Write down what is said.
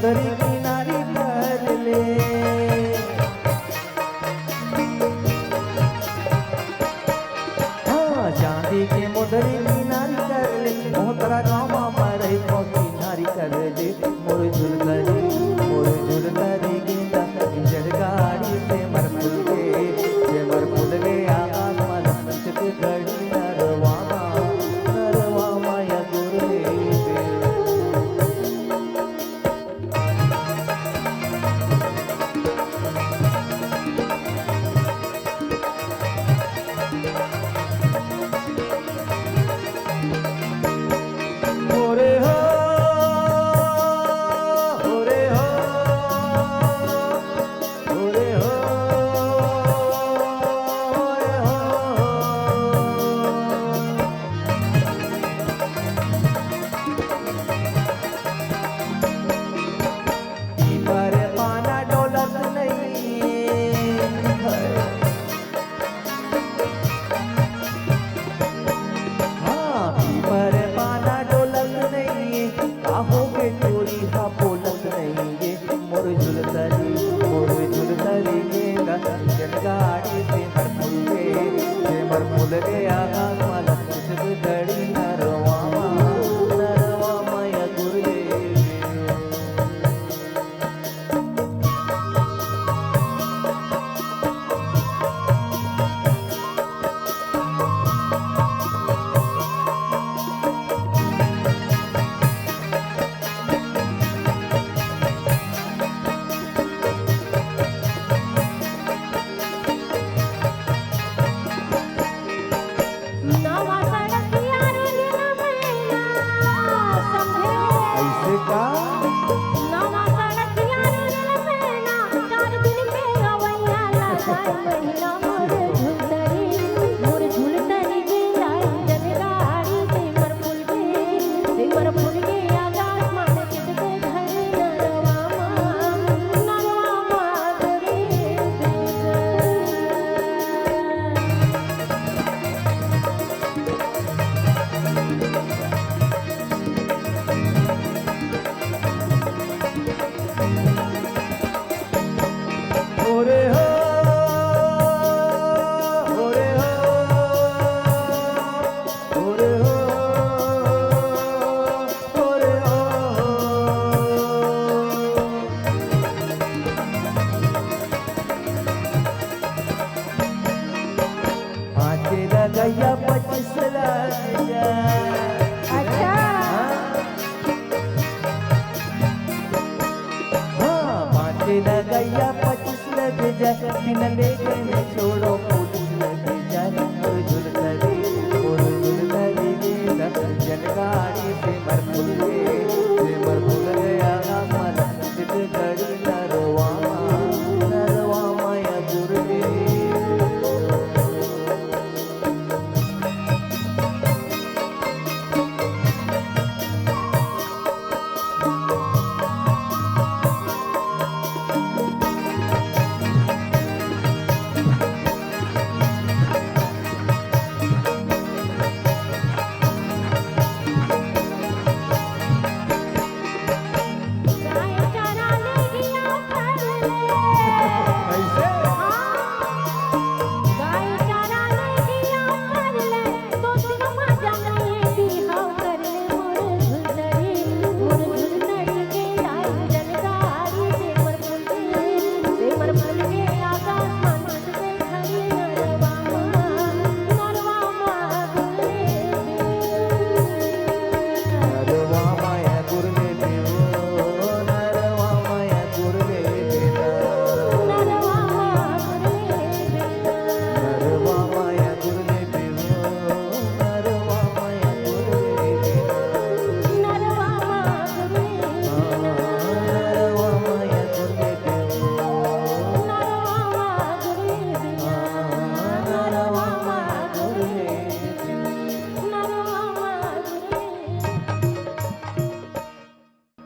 मोदरी किनारी कर ले। हाँ चांदी के मोदरी किनारी कर ले, मोहतरा गाँव में रही को किनारी कर ले। मोर झुलकरी गेंदा इंजन गाड़ी से मर फूल के आकाश में लपट के घड़ी नरवा माया गुरले। गाड़ी से मर फूल गया आकाश में घड़ी नरवा माया गुरले। गया 25 लग जाए। अच्छा हाँ 5 लग गया 25 लग जाए। बिन लेके न छोड़ो पुलिस लग जाए। और झुलकरी गेंदा जन गाड़ी से मर फूल गया माला घड़ी नरवा माया गुरले। गाय चराने गया कर ले।